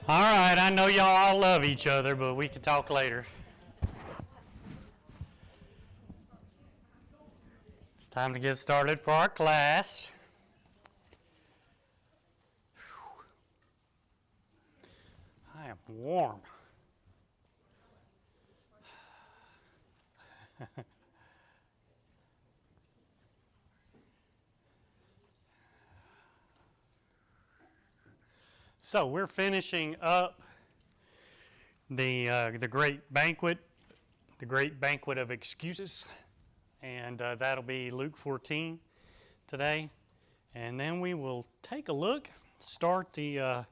All right, I know y'all all love each other, but we can talk later. It's time to get started for our class. Whew. I am warm. So we're finishing up the great banquet, of excuses, and that'll be Luke 14 today, and then we will take a look, start the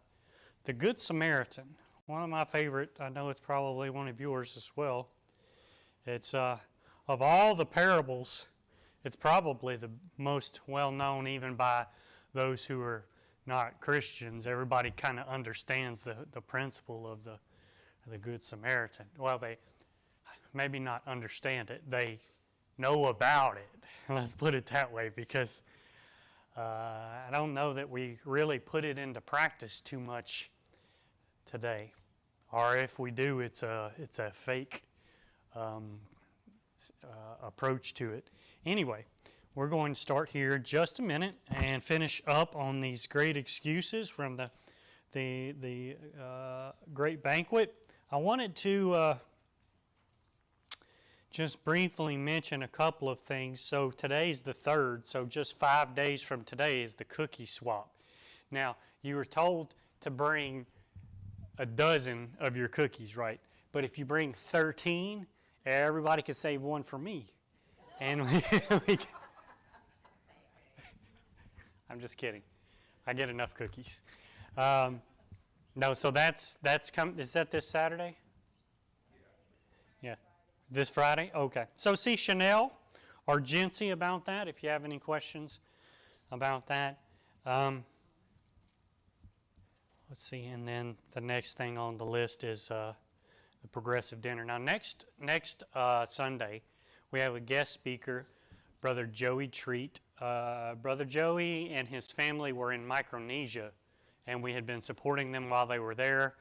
Good Samaritan. One of my favorite. I know it's probably one of yours as well. It's of all the parables, it's probably the most well known, even by those who are not Christians. Everybody kind of understands the principle of the Good Samaritan. Well, they maybe not understand it. They know about it. Let's put it that way, because I don't know that we really put it into practice too much today. Or if we do, it's a fake approach to it. Anyway, we're going to start here in just a minute and finish up on these great excuses from the great banquet. I wanted to just briefly mention a couple of things. So today's the 3rd, so just 5 days from today is the cookie swap. Now, you were told to bring a dozen of your cookies, right? But if you bring 13, everybody can save one for me. And we I'm just kidding. I get enough cookies. No, so that's is that this Saturday? Yeah. This Friday? Okay. So see Chanel or Jency about that if you have any questions about that. Let's see, and then the next thing on the list is the progressive dinner. Now next Sunday, we have a guest speaker, Brother Joey Treat. Brother Joey and his family were in Micronesia, and we had been supporting them while they were there.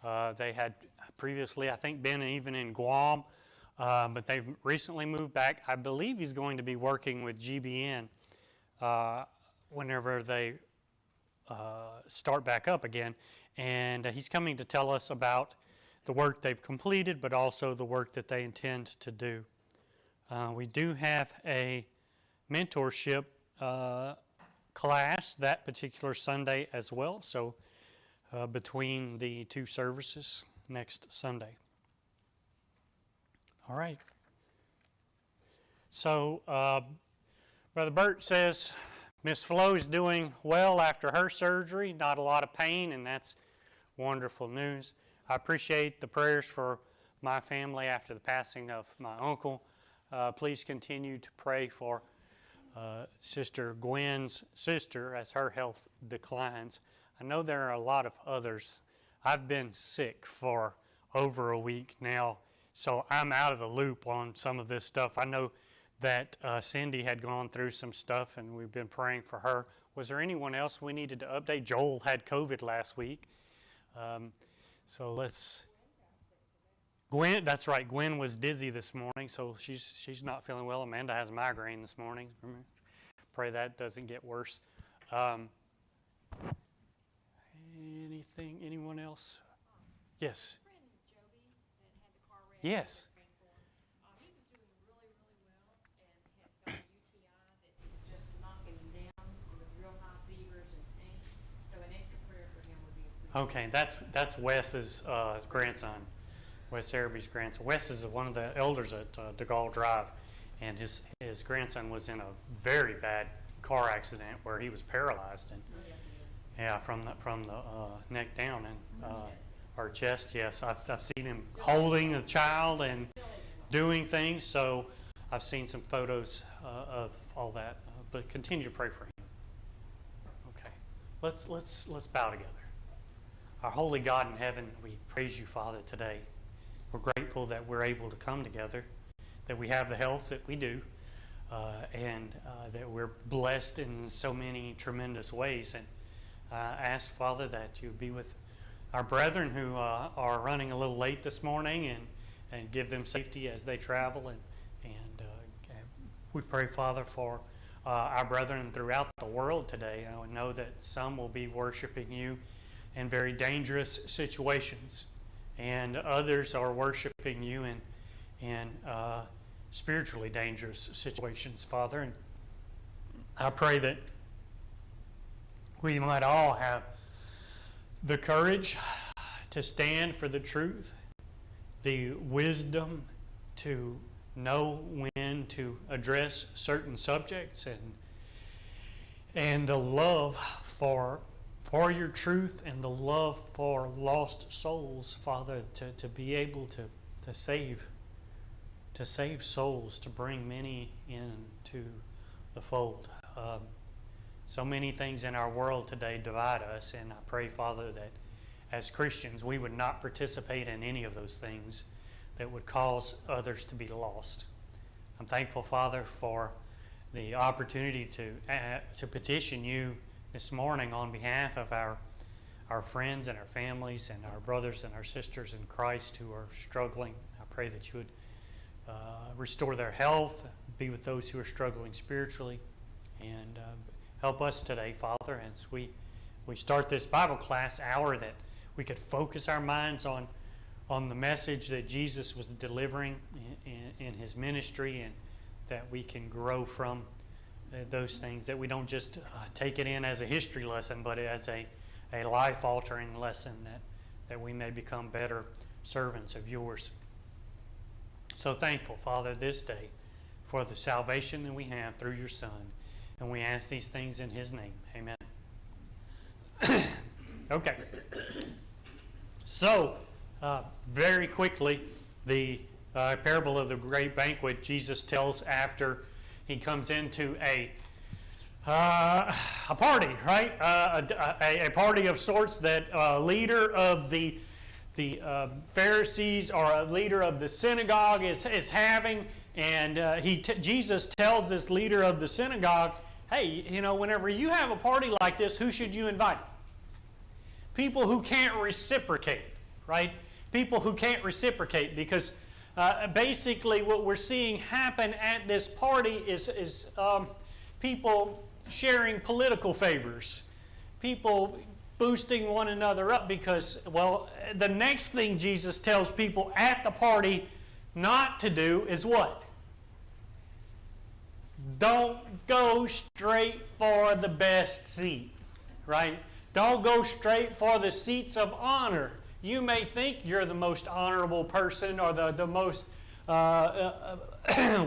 They had previously, I think, been even in Guam, but they've recently moved back. I believe he's going to be working with GBN whenever they start back up again, and he's coming to tell us about the work they've completed, but also the work that they intend to do. We do have a mentorship class that particular Sunday as well, so between the two services next Sunday. All right. So Brother Bert says Miss Flo is doing well after her surgery, not a lot of pain, and that's wonderful news. I appreciate the prayers for my family after the passing of my uncle. Please continue to pray for Sister Gwen's sister as her health declines. I know there are a lot of others. I've been sick for over a week now, so I'm out of the loop on some of this stuff. I know that Cindy had gone through some stuff, and we've been praying for her. Was there anyone else we needed to update? Joel had COVID last week. So let's... Gwen, that's right. Gwen was dizzy this morning, so she's not feeling well. Amanda has migraine this morning. Pray that doesn't get worse. Anyone else? Yes. Friend Joby that had the car wreck. Yes. He was doing really, really well and had got a UTI that is just knocking him down with real high fevers and pain. So an extra prayer for him would be appreciated. Okay, that's Wes's grandson. Wes Araby's grandson. Wes is one of the elders at DeGaulle Drive, and his grandson was in a very bad car accident where he was paralyzed, and from the neck down and or chest. Yes, I've seen him holding the child and doing things. So I've seen some photos of all that. But continue to pray for him. Okay, let's bow together. Our holy God in heaven, we praise you, Father, today. We're grateful that we're able to come together, that we have the health that we do, and that we're blessed in so many tremendous ways. And I ask, Father, that you be with our brethren who are running a little late this morning, and give them safety as they travel. And we pray, Father, for our brethren throughout the world today. I know that some will be worshiping you in very dangerous situations, and others are worshiping you in spiritually dangerous situations, Father. And I pray that we might all have the courage to stand for the truth, the wisdom to know when to address certain subjects, and the love for your truth, and the love for lost souls, Father, to be able to save souls, to bring many into the fold. So many things in our world today divide us, and I pray, Father, that as Christians we would not participate in any of those things that would cause others to be lost. I'm thankful, Father, for the opportunity to petition you this morning on behalf of our friends and our families and our brothers and our sisters in Christ who are struggling. I pray that you would restore their health, be with those who are struggling spiritually, and help us today, Father, as we start this Bible class hour, that we could focus our minds on the message that Jesus was delivering in his ministry, and that we can grow from those things, that we don't just take it in as a history lesson, but as a life-altering lesson, that we may become better servants of yours. So thankful, Father, this day for the salvation that we have through your Son, and we ask these things in his name. Amen. Okay. So, very quickly, the parable of the great banquet Jesus tells after he comes into a party, right? A party of sorts that a leader of the Pharisees, or a leader of the synagogue is having, and Jesus tells this leader of the synagogue, hey, whenever you have a party like this, who should you invite? People who can't reciprocate, right? People who can't reciprocate, because basically what we're seeing happen at this party is people sharing political favors, people boosting one another up, because, well, the next thing Jesus tells people at the party not to do is what? Don't go straight for the best seat, right? Don't go straight for the seats of honor. You may think you're the most honorable person, or the most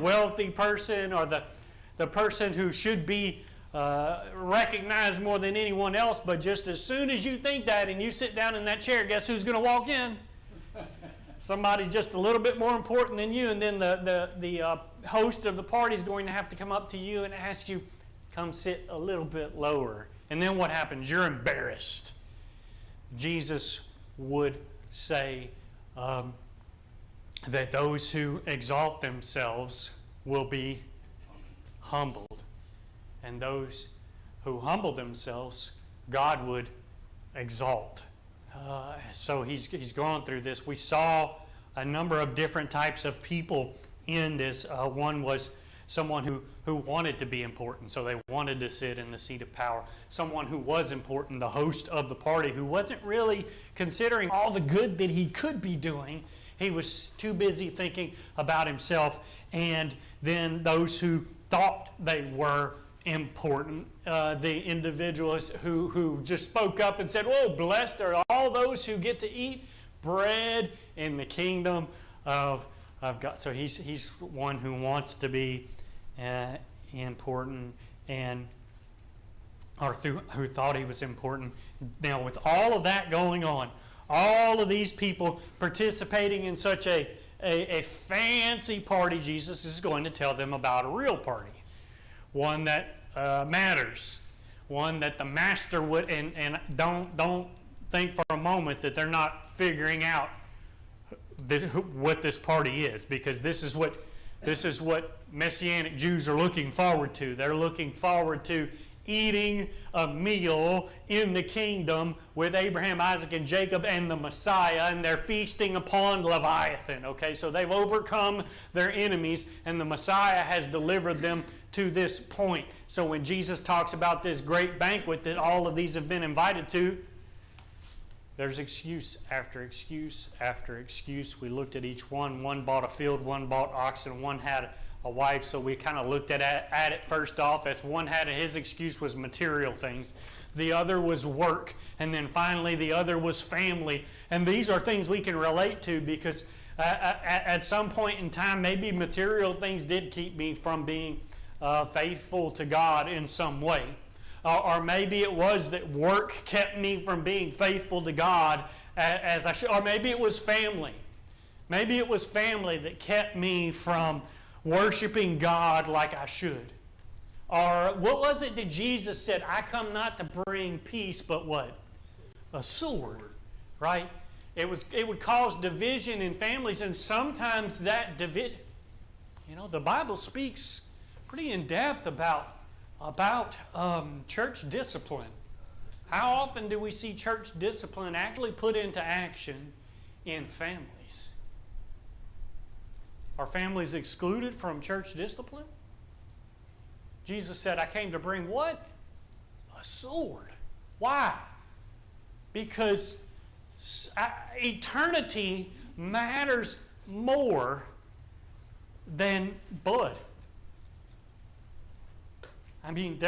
wealthy person, or the person who should be recognized more than anyone else, but just as soon as you think that and you sit down in that chair, guess who's going to walk in? Somebody just a little bit more important than you, and then the host of the party is going to have to come up to you and ask you, come sit a little bit lower. And then what happens? You're embarrassed. Jesus would say that those who exalt themselves will be humbled, and those who humble themselves, God would exalt. So he's gone through this. We saw a number of different types of people in this. One was someone who wanted to be important, so they wanted to sit in the seat of power. Someone who was important, the host of the party, who wasn't really considering all the good that he could be doing. He was too busy thinking about himself. And then those who thought they were important, the individuals who just spoke up and said, "Oh, blessed are all those who get to eat bread in the kingdom of God." So he's one who wants to be important, who thought he was important. Now, with all of that going on, all of these people participating in such a fancy party, Jesus is going to tell them about a real party, one that matters, one that the master would. And don't think for a moment that they're not figuring out what this party is, because this is what Messianic Jews are looking forward to. They're looking forward to eating a meal in the kingdom with Abraham, Isaac, and Jacob and the Messiah, and they're feasting upon Leviathan. Okay, so they've overcome their enemies, and the Messiah has delivered them to this point. So when Jesus talks about this great banquet that all of these have been invited to, there's excuse after excuse after excuse. We looked at each one. One bought a field, one bought oxen, one had a wife. So we kind of looked at it first off as one had his excuse was material things. The other was work. And then finally the other was family. And these are things we can relate to because at some point in time, maybe material things did keep me from being faithful to God in some way. Or maybe it was that work kept me from being faithful to God as I should. Or maybe it was family. Maybe it was family that kept me from worshiping God like I should. Or what was it that Jesus said? I come not to bring peace, but what? A sword. Right? It would cause division in families, and sometimes that division, the Bible speaks pretty in depth about church discipline. How often do we see church discipline actually put into action in families? Are families excluded from church discipline? Jesus said, I came to bring what? A sword. Why? Because eternity matters more than blood. I mean,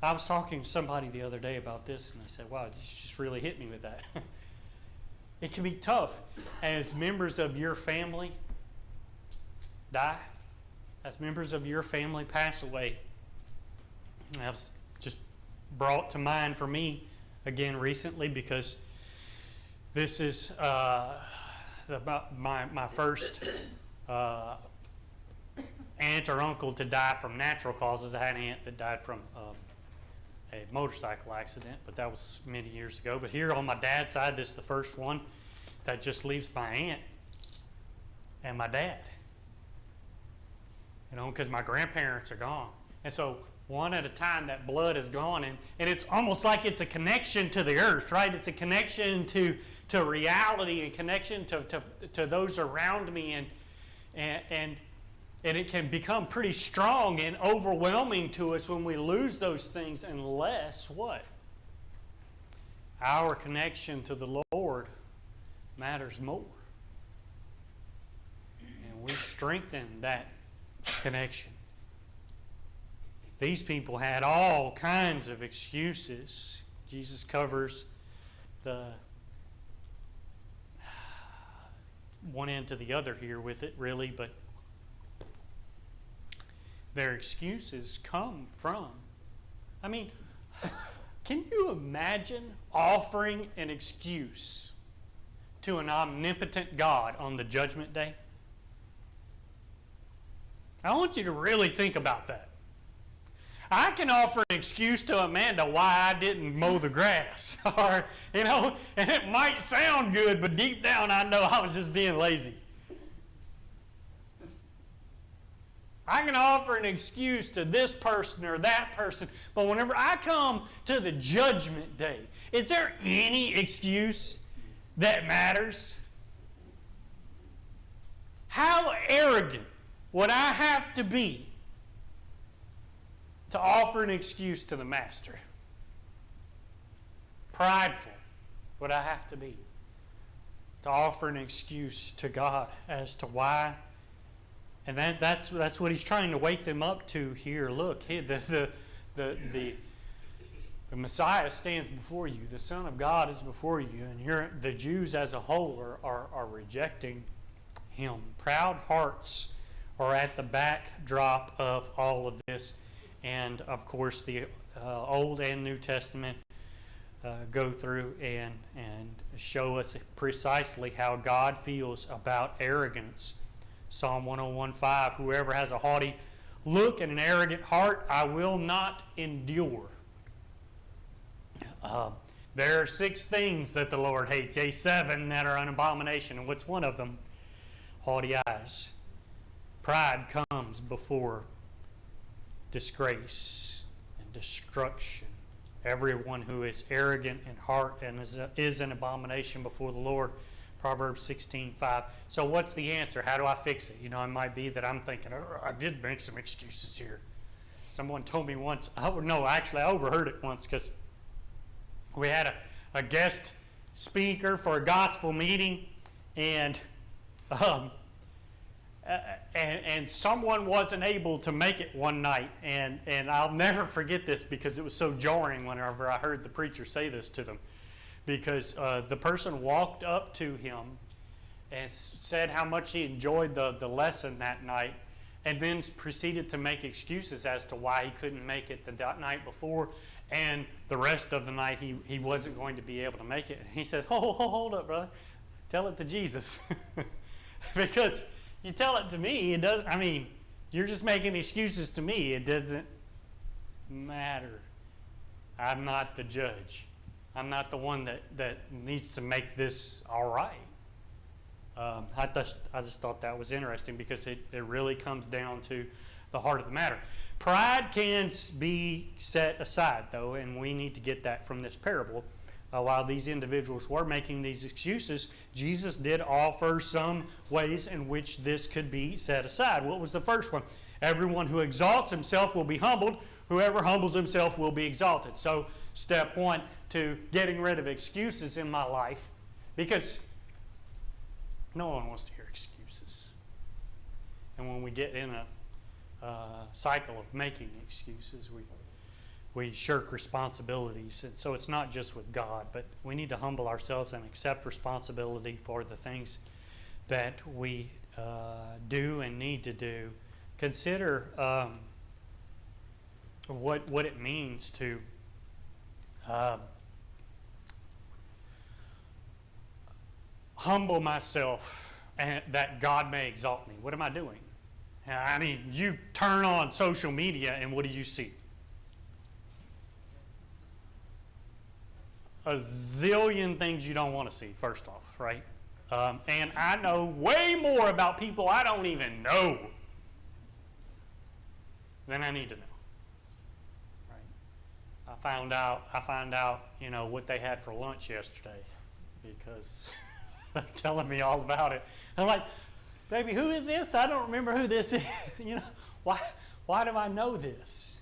I was talking to somebody the other day about this, and I said, wow, this just really hit me with that. It can be tough as members of your family die, as members of your family pass away. That was just brought to mind for me again recently because this is my first aunt or uncle to die from natural causes. I had an aunt that died from a motorcycle accident, but that was many years ago. But here on my dad's side, this is the first one that just leaves my aunt and my dad. Because my grandparents are gone. And so one at a time that blood is gone, and it's almost like it's a connection to the earth, right? It's a connection to reality and connection to those around me, and it can become pretty strong and overwhelming to us when we lose those things unless what? Our connection to the Lord matters more. And we strengthen that connection. These people had all kinds of excuses. Jesus covers the one end to the other here with it, really, but their excuses come from. I mean, can you imagine offering an excuse to an omnipotent God on the judgment day? I want you to really think about that. I can offer an excuse to Amanda why I didn't mow the grass. Or, and it might sound good, but deep down I know I was just being lazy. I can offer an excuse to this person or that person, but whenever I come to the judgment day, is there any excuse that matters? How arrogant would I have to be to offer an excuse to the Master? Prideful would I have to be to offer an excuse to God as to why? And that's what he's trying to wake them up to here. Look, the Messiah stands before you. The Son of God is before you. And the Jews as a whole are rejecting him. Proud hearts are at the backdrop of all of this. And, of course, the Old and New Testament go through and show us precisely how God feels about arrogance. Psalm 101:5, whoever has a haughty look and an arrogant heart, I will not endure. There are 6 things that the Lord hates, 7 that are an abomination. And what's one of them? Haughty eyes. Pride comes before disgrace, and destruction. Everyone who is arrogant in heart and is an abomination before the Lord. Proverbs 16:5. So what's the answer? How do I fix it? It might be that I'm thinking, oh, I did make some excuses here. Someone told me once, I overheard it once because we had a guest speaker for a gospel meeting, and someone wasn't able to make it one night, and I'll never forget this because it was so jarring whenever I heard the preacher say this to them, because the person walked up to him and said how much he enjoyed the lesson that night, and then proceeded to make excuses as to why he couldn't make it the night before, and the rest of the night he wasn't going to be able to make it. And he says, hold up, brother. Tell it to Jesus. Because you tell it to me, it doesn't, you're just making excuses to me. It doesn't matter. I'm not the judge. I'm not the one that needs to make this all right. I just thought that was interesting because it really comes down to the heart of the matter. Pride can be set aside, though, and we need to get that from this parable. While these individuals were making these excuses, Jesus did offer some ways in which this could be set aside. What was the first one? Everyone who exalts himself will be humbled. Whoever humbles himself will be exalted. So step one to getting rid of excuses in my life, because no one wants to hear excuses. And when we get in a cycle of making excuses, we shirk responsibilities. And so it's not just with God, but we need to humble ourselves and accept responsibility for the things that we do and need to do. Consider what it means to humble myself and that God may exalt me. What am I doing? You turn on social media and what do you see? A zillion things you don't want to see, first off, right? And I know way more about people I don't even know than I need to know. Right? I found out, what they had for lunch yesterday because they're telling me all about it. I'm like, baby, who is this? I don't remember who this is. Why do I know this?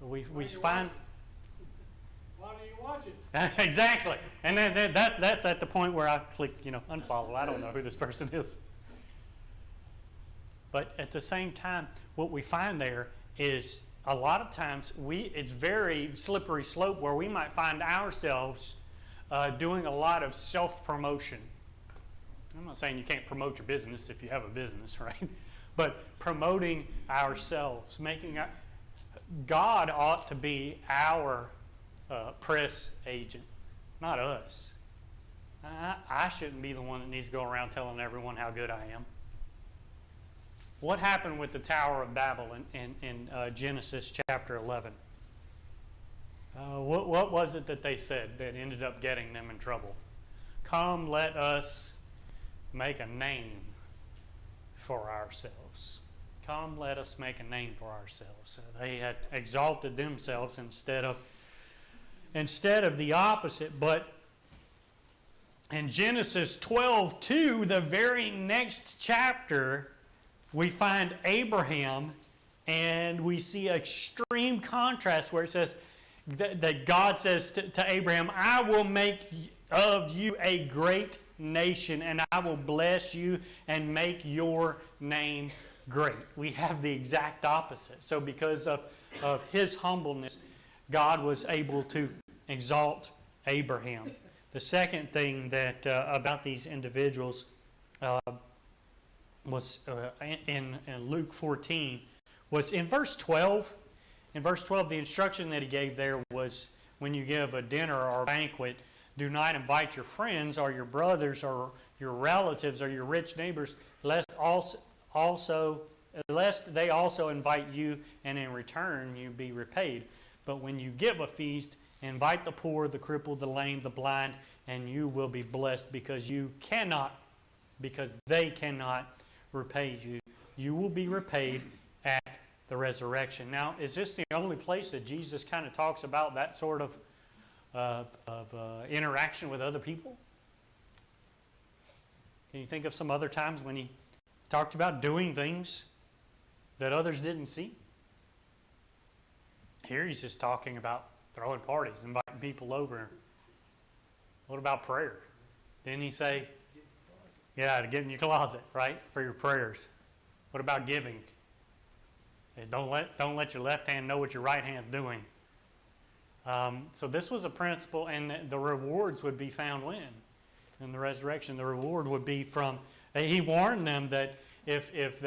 We find. Why do you watch it? Exactly, and then that's at the point where I click, unfollow. I don't know who this person is. But at the same time, what we find there is a lot of times it's very slippery slope where we might find ourselves doing a lot of self-promotion. I'm not saying you can't promote your business if you have a business, right? But promoting ourselves, God ought to be our press agent, not us. I shouldn't be the one that needs to go around telling everyone how good I am. What happened with the Tower of Babel in Genesis chapter 11? What was it that they said that ended up getting them in trouble? Come, let us make a name for ourselves. Come, let us make a name for ourselves. They had exalted themselves instead of the opposite. But in Genesis 12:2, the very next chapter, we find Abraham, and we see extreme contrast where it says that God says to Abraham, I will make of you a great nation, and I will bless you and make your name great. We have the exact opposite. So because of his humbleness, God was able to exalt Abraham. The second thing that about these individuals was in Luke 14 was in verse 12. In verse 12, the instruction that he gave there was when you give a dinner or a banquet, do not invite your friends or your brothers or your relatives or your rich neighbors, lest they also invite you, and in return you be repaid. But when you give a feast, invite the poor, the crippled, the lame, the blind, and you will be blessed because they cannot repay you. You will be repaid at the resurrection. Now, is this the only place that Jesus kind of talks about that sort of interaction with other people? Can you think of some other times when he talked about doing things that others didn't see? Here he's just talking about throwing parties, inviting people over. What about prayer? Didn't he say, yeah, to get in your closet, right, for your prayers? What about giving? Don't let your left hand know what your right hand's doing. So this was a principle, and the rewards would be found when? In the resurrection. The reward would be from, he warned them that if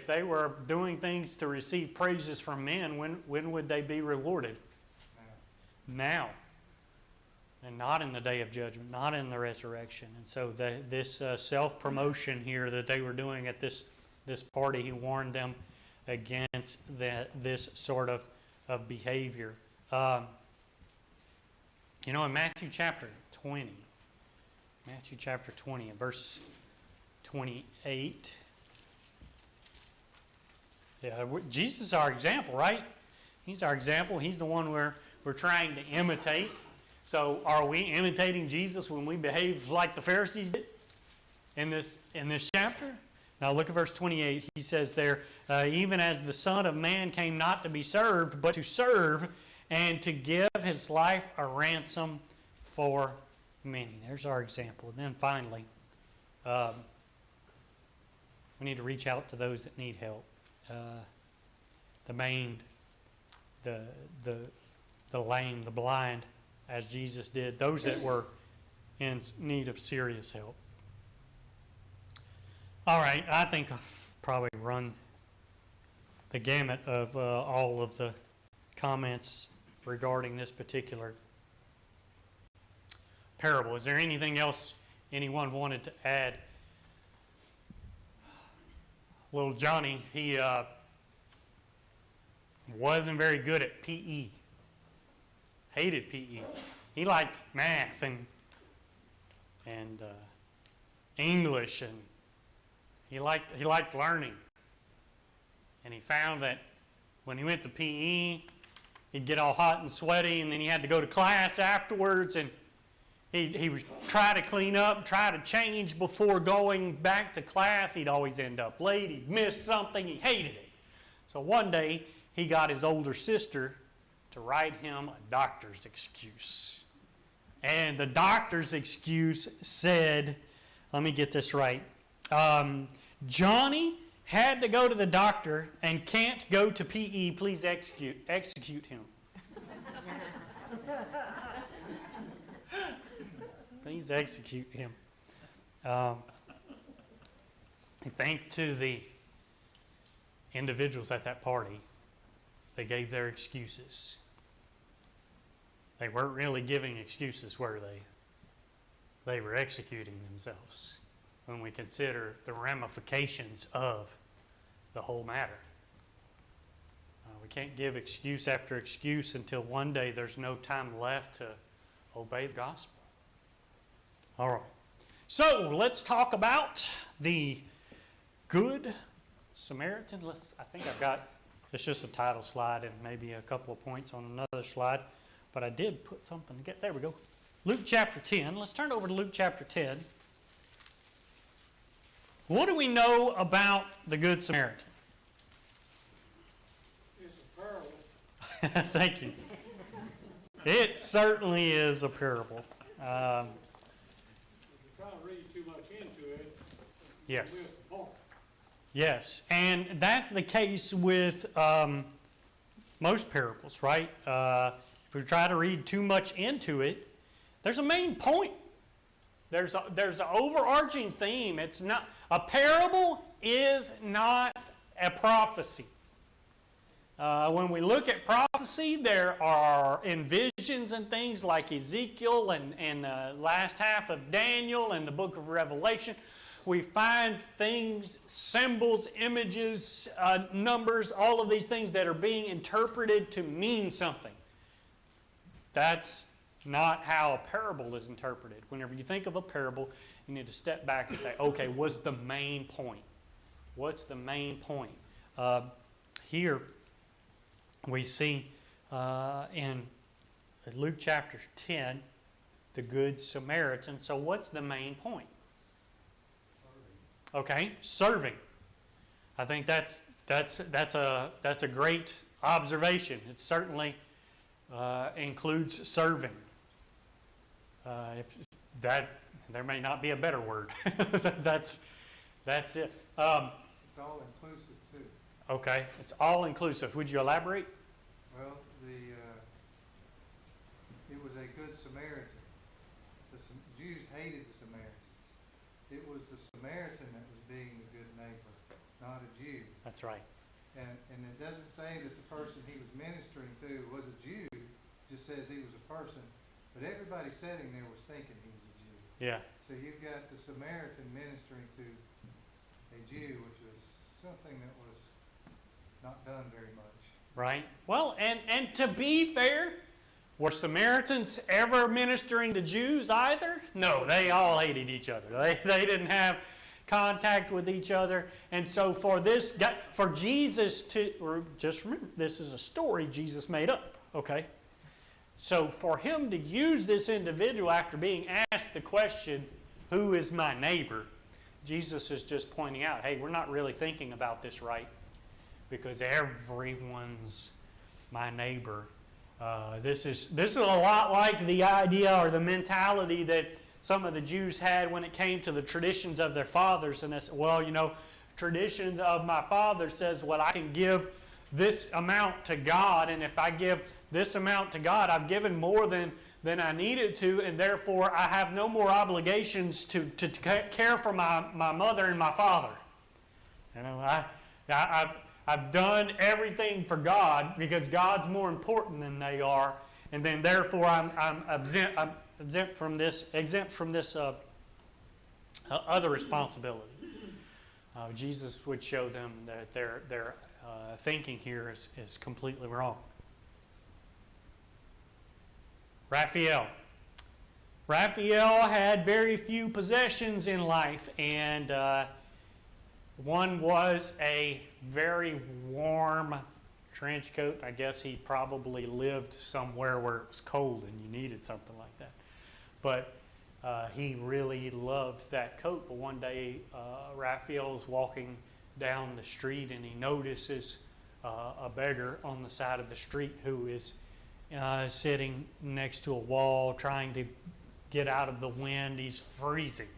they were doing things to receive praises from men, when would they be rewarded? Now. And not in the day of judgment, not in the resurrection. And so this self-promotion here that they were doing at this party, he warned them against this sort of behavior. In Matthew chapter 20, and verse 28, Jesus is our example, right? He's our example. He's the one we're trying to imitate. So are we imitating Jesus when we behave like the Pharisees did in this chapter? Now look at verse 28. He says there, even as the Son of Man came not to be served, but to serve and to give his life a ransom for many. There's our example. And then finally, we need to reach out to those that need help. The maimed, the lame, the blind, as Jesus did, those that were in need of serious help. All right, I think I've probably run the gamut of all of the comments regarding this particular parable. Is there anything else anyone wanted to add? Little Johnny, he wasn't very good at PE. Hated PE. He liked math and English, and he liked learning. And he found that when he went to PE, he'd get all hot and sweaty, and then he had to go to class afterwards, and he would try to clean up, try to change before going back to class. He'd always end up late. He'd miss something. He hated it. So one day, he got his older sister to write him a doctor's excuse. And the doctor's excuse said, let me get this right, Johnny had to go to the doctor and can't go to PE. Please execute him. Please execute him. Thanks to the individuals at that party, they gave their excuses. They weren't really giving excuses, were they? They were executing themselves when we consider the ramifications of the whole matter. We can't give excuse after excuse until one day there's no time left to obey the gospel. All right. So let's talk about the Good Samaritan. I think I've got, it's just a title slide and maybe a couple of points on another slide. But I did put something to get, there we go. Luke chapter 10. Let's turn over to Luke chapter 10. What do we know about the Good Samaritan? It's a parable. Thank you. It certainly is a parable. If you try to read too much into it, Yes. you miss the point. Yes, and that's the case with most parables, right? If we try to read too much into it, there's a main point. There's an overarching theme. It's not a parable is not a prophecy. When we look at prophecy, there are visions and things like Ezekiel and last half of Daniel and the book of Revelation. We find things, symbols, images, numbers, all of these things that are being interpreted to mean something. That's not how a parable is interpreted. Whenever you think of a parable, you need to step back and say, okay, what's the main point? What's the main point? Here, we see in Luke chapter 10, the Good Samaritan. So what's the main point? Okay, serving. I think that's a great observation. It certainly includes serving. That there may not be a better word. that's it. It's all inclusive too. Okay, it's all inclusive. Would you elaborate? Well, it was a good Samaritan. The Jews hated the Samaritans. It was the Samaritan that was being a good neighbor, not a Jew. That's right. And it doesn't say that the person he was ministering to was a Jew. It just says he was a person. But everybody sitting there was thinking he was a Jew. Yeah. So you've got the Samaritan ministering to a Jew, which was something that was not done very much. Right. Well, and to be fair, were Samaritans ever ministering to Jews either? No, they all hated each other. They didn't have contact with each other. And so for Jesus to, or just remember, this is a story Jesus made up, okay? So for him to use this individual after being asked the question, who is my neighbor? Jesus is just pointing out, hey, we're not really thinking about this right, because everyone's my neighbor. This is a lot like the idea or the mentality that some of the Jews had when it came to the traditions of their fathers. And they said, well, traditions of my father says, well, I can give this amount to God, and if I give this amount to God, I've given more than I needed to, and therefore I have no more obligations to care for my mother and my father. I've done everything for God because God's more important than they are, and then therefore I'm exempt from this other responsibility. Jesus would show them that their thinking here is completely wrong. Raphael had very few possessions in life, and one was a very warm trench coat. I guess he probably lived somewhere where it was cold and you needed something like that. But he really loved that coat. But one day, Raphael is walking down the street and he notices a beggar on the side of the street who is sitting next to a wall trying to get out of the wind. He's freezing.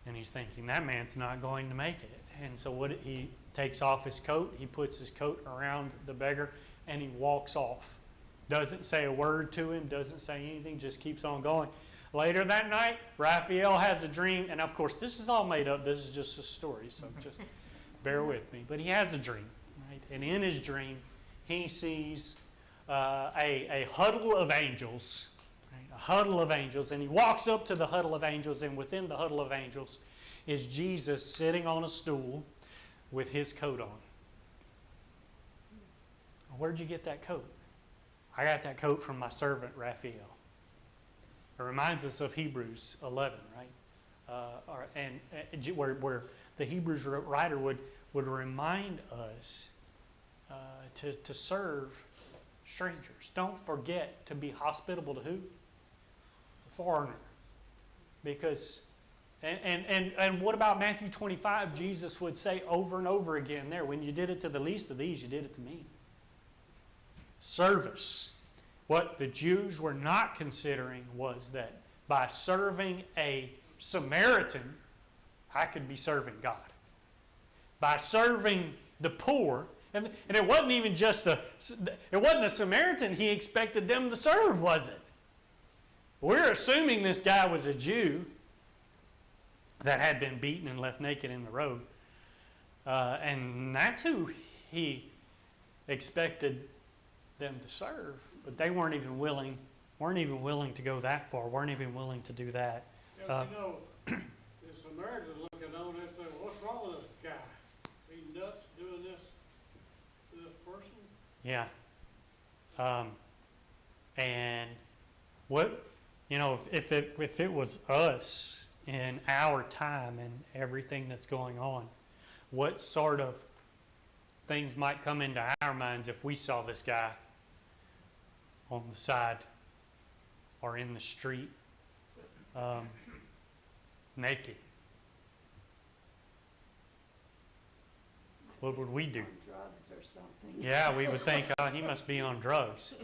And he's thinking, that man's not going to make it. And so he takes off his coat, he puts his coat around the beggar, and he walks off. Doesn't say a word to him, doesn't say anything, just keeps on going. Later that night, Raphael has a dream, and of course this is all made up, this is just a story, so just bear with me. But he has a dream, right? And in his dream, he sees a huddle of angels, right? A huddle of angels, and he walks up to the huddle of angels, and within the huddle of angels is Jesus sitting on a stool with his coat on. Where'd you get that coat? I got that coat from my servant Raphael. It reminds us of Hebrews 11, right? Where the Hebrews writer would remind us to serve strangers. Don't forget to be hospitable to who? The foreigner. Because, and what about Matthew 25? Jesus would say over and over again there, when you did it to the least of these, you did it to me. Service. What the Jews were not considering was that by serving a Samaritan, I could be serving God. By serving the poor, and it wasn't even just it wasn't a Samaritan he expected them to serve, was it? We're assuming this guy was a Jew that had been beaten and left naked in the road. And that's who he expected them to serve. But they weren't even willing to go that far, weren't even willing to do that. Yeah, the Samaritans looking on and saying, what's wrong with this guy? Is he nuts doing this to this person? Yeah. And what, if it was us in our time and everything that's going on, what sort of things might come into our minds if we saw this guy on the side or in the street naked. What would we do? On drugs or something. Yeah, we would think, oh, he must be on drugs.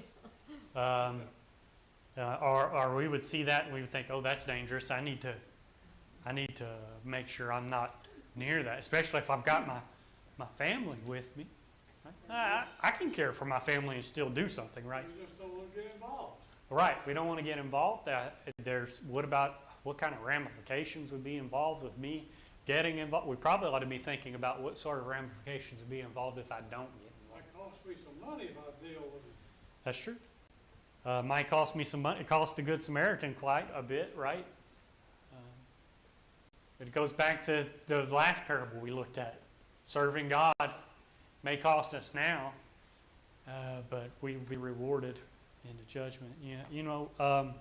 Or we would see that and we would think, oh, that's dangerous. I need to make sure I'm not near that, especially if I've got my family with me. I can care for my family and still do something, right? You just don't want to get involved. Right. We don't want to get involved. What kind of ramifications would be involved with me getting involved? We probably ought to be thinking about what sort of ramifications would be involved if I don't get involved. It might cost me some money if I deal with it. That's true. Might cost me some money. It cost the Good Samaritan quite a bit, right? It goes back to the last parable we looked at. Serving God may cost us now, but we will be rewarded in the judgment. Yeah, you know,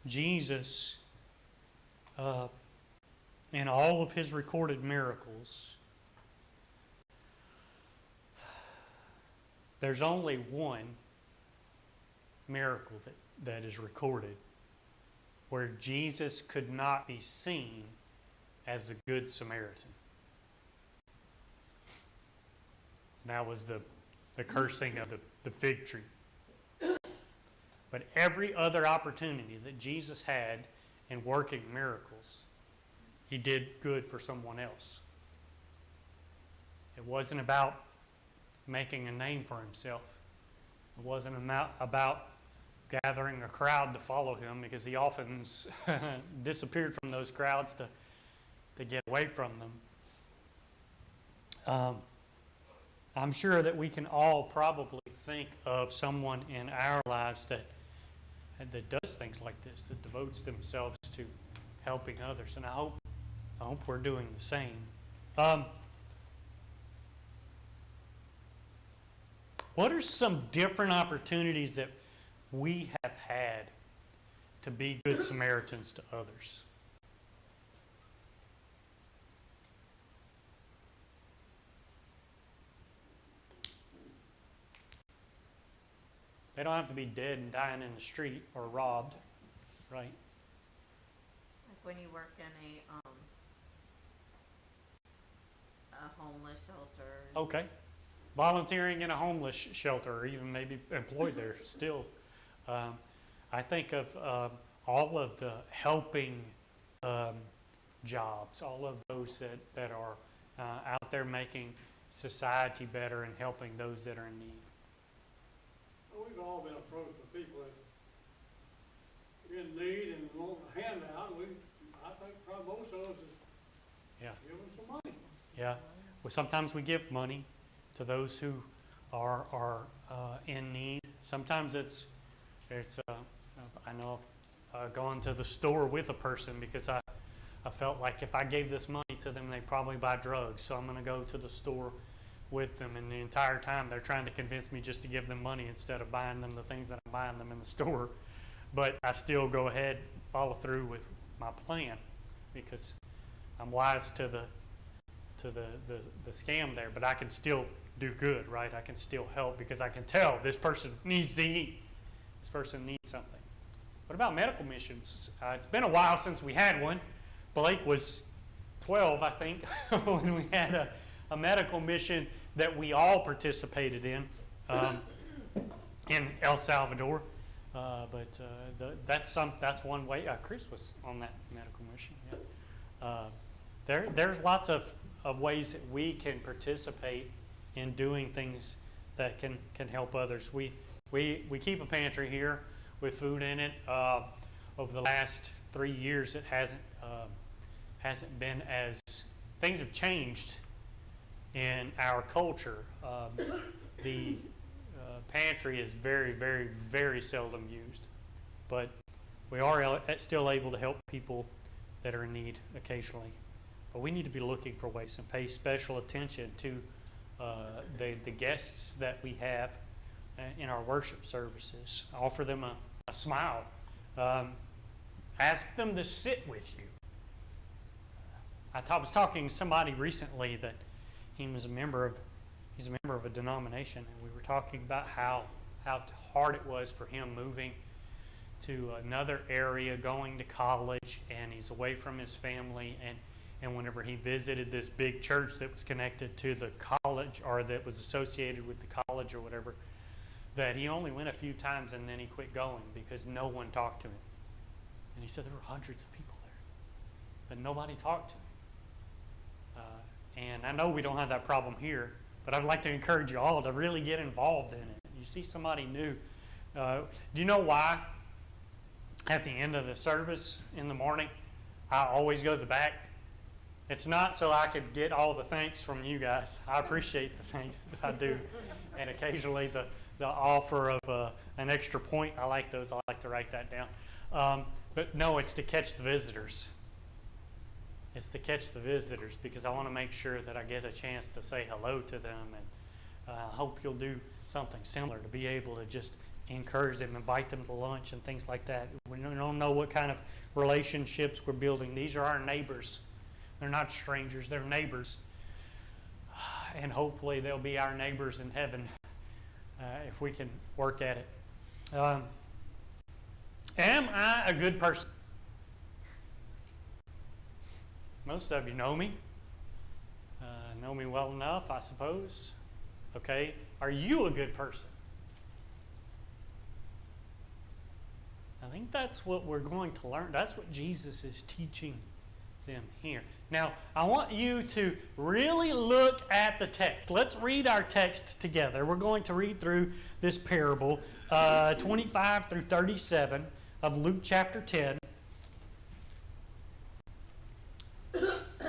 Jesus, in all of his recorded miracles, there's only one miracle that is recorded where Jesus could not be seen as the Good Samaritan. That was the cursing of the fig tree. But every other opportunity that Jesus had in working miracles, he did good for someone else. It wasn't about making a name for himself. It wasn't about gathering a crowd to follow him, because he often disappeared from those crowds to get away from them. I'm sure that we can all probably think of someone in our lives that does things like this, that devotes themselves to helping others, and I hope we're doing the same. What are some different opportunities that we have had to be good Samaritans to others? They don't have to be dead and dying in the street or robbed, right? Like when you work in a homeless shelter. Okay. Volunteering in a homeless shelter, or even maybe employed there still. I think of all of the helping jobs, all of those that are out there making society better and helping those that are in need. Well, we've all been approached by people that are in need and want a handout. I think probably most of us is Yeah. give them some money. Yeah. Well, sometimes we give money to those who are in need. Sometimes it's I know I've gone to the store with a person because I felt like if I gave this money to them, they'd probably buy drugs. So I'm going to go to the store with them, and the entire time they're trying to convince me just to give them money instead of buying them the things that I'm buying them in the store. But I still go ahead, follow through with my plan, because I'm wise to the scam there, but I can still do good, right? I can still help because I can tell this person needs to eat. This person needs something. What about medical missions? It's been a while since we had one. Blake was 12, I think, when we had a medical mission that we all participated in El Salvador. That's one way. Chris was on that medical mission. Yeah. There's lots of ways that we can participate in doing things that can help others. We keep a pantry here with food in it. Over the last 3 years, it hasn't been as things have changed in our culture. The pantry is very, very, very seldom used, but we are still able to help people that are in need occasionally. But we need to be looking for ways and pay special attention to the guests that we have in our worship services. Offer them a smile. Ask them to sit with you. I was talking to somebody recently that he's a member of a denomination, and we were talking about how hard it was for him moving to another area, going to college, and he's away from his family. And whenever he visited this big church that was connected to the college, or that was associated with the college or whatever, that he only went a few times and then he quit going because no one talked to him. And he said there were hundreds of people there, but nobody talked to him. And I know we don't have that problem here, but I'd like to encourage you all to really get involved in it. You see somebody new. Do you know why? At the end of the service in the morning, I always go to the back. It's not so I could get all the thanks from you guys. I appreciate the thanks that I do. And occasionally the offer of an extra point, I like those. I like to write that down. But no, it's to catch the visitors. It's to catch the visitors because I want to make sure that I get a chance to say hello to them. And I hope you'll do something similar to be able to just encourage them, invite them to lunch and things like that. We don't know what kind of relationships we're building. These are our neighbors. They're not strangers. They're neighbors. And hopefully they'll be our neighbors in heaven if we can work at it. Am I a good person? Most of you know me. Know me well enough, I suppose. Okay. Are you a good person? I think that's what we're going to learn. That's what Jesus is teaching them here. Now, I want you to really look at the text. Let's read our text together. We're going to read through this parable, 25 through 37 of Luke chapter 10.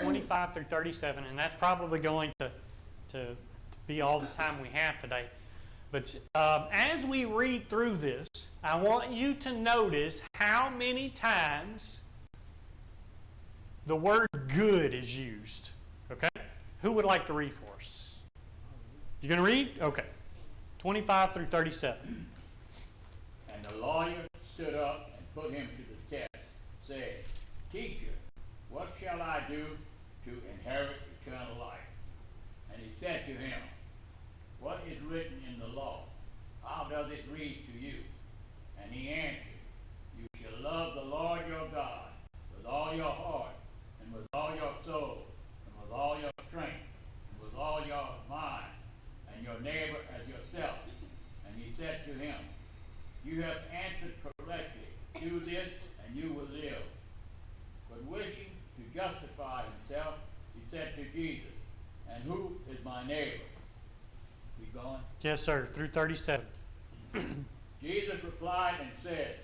25 through 37, and that's probably going to be all the time we have today. But as we read through this, I want you to notice how many times the word good is used. Okay? Who would like to read for us? You going to read? Okay. 25 through 37. And the lawyer stood up and put him to the test, saying, Teacher, what shall I do to inherit eternal life? And he said to him, What is written in the law? How does it read to you? And he answered, You shall love the Lord your God with all your heart, and with all your soul, and with all your strength, and with all your mind, and your neighbor as yourself. And he said to him, You have answered correctly. Do this, and you will live. But wishing to justify himself, he said to Jesus, And who is my neighbor? Keep going. Yes, sir. Through 37. Jesus replied and said,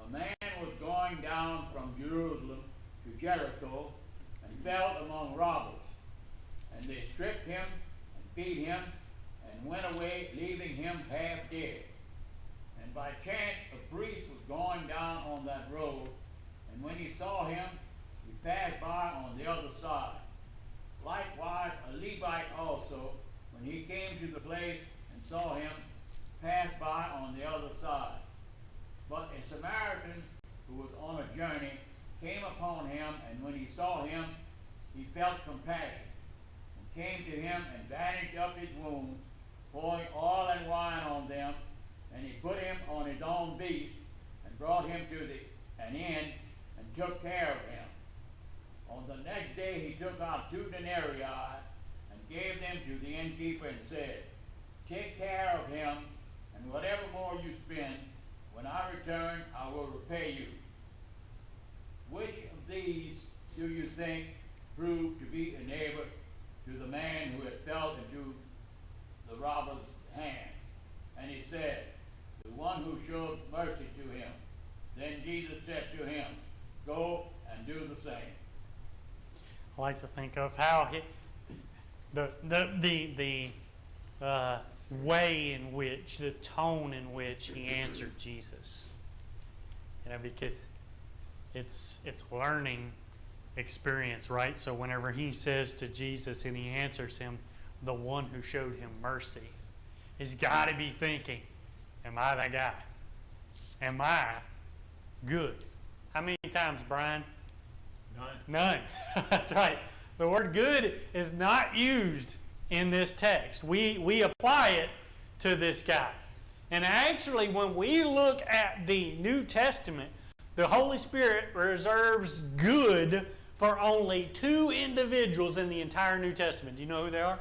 A man was going down from Jerusalem to Jericho and fell among robbers. And they stripped him and beat him and went away, leaving him half dead. And by chance a priest was going down on that road, and when he saw him, he passed by on the other side. Likewise a Levite also, when he came to the place and saw him, passed by on the other side. But a Samaritan who was on a journey came upon him, and when he saw him, he felt compassion, and came to him and bandaged up his wounds, pouring oil and wine on them, and he put him on his own beast, and brought him to an inn, and took care of him. On the next day he took out 2 denarii, and gave them to the innkeeper, and said, Take care of him, and whatever more you spend, when I return, I will repay you. Which of these do you think proved to be a neighbor to the man who had fell into the robber's hand? And he said, The one who showed mercy to him. Then Jesus said to him, Go and do the same. I like to think of how the way in which, the tone in which he answered Jesus. You know, because it's learning experience, right? So whenever he says to Jesus and he answers him, the one who showed him mercy, he's got to be thinking, am I that guy? Am I good? How many times, Brian? None. That's right. The word good is not used in this text. We apply it to this guy. And actually, when we look at the New Testament, the Holy Spirit reserves good for only 2 individuals in the entire New Testament. Do you know who they are?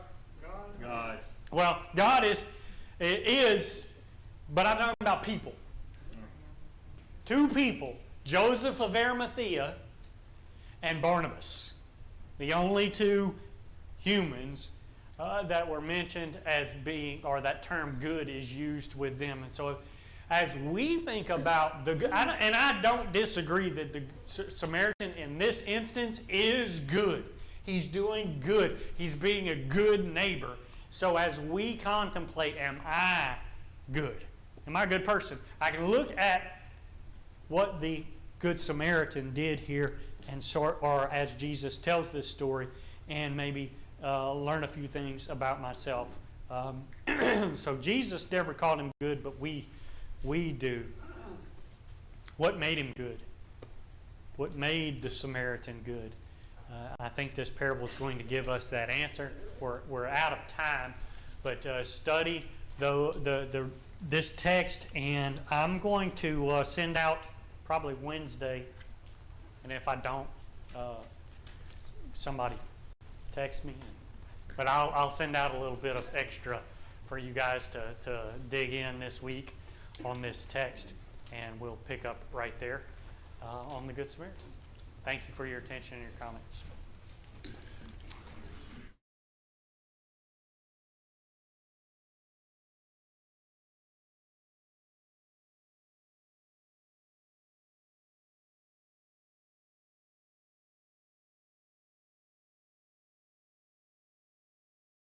God. Well, God is, but I'm talking about people. 2 people, Joseph of Arimathea and Barnabas. The only 2 humans that were mentioned as being, or that term good is used with them. And so as we think about the good, and I don't disagree that the Samaritan in this instance is good. He's doing good. He's being a good neighbor. So as we contemplate, am I good? Am I a good person? I can look at what the Good Samaritan did here, and or as Jesus tells this story, and maybe learn a few things about myself. So Jesus never called him good, but we do. What made him good? What made the Samaritan good? I think this parable is going to give us that answer. We're out of time, but study this text, and I'm going to send out probably Wednesday, and if I don't, somebody text me. But I'll send out a little bit of extra for you guys to dig in this week on this text, and we'll pick up right there on the Good Samaritan. Thank you for your attention and your comments.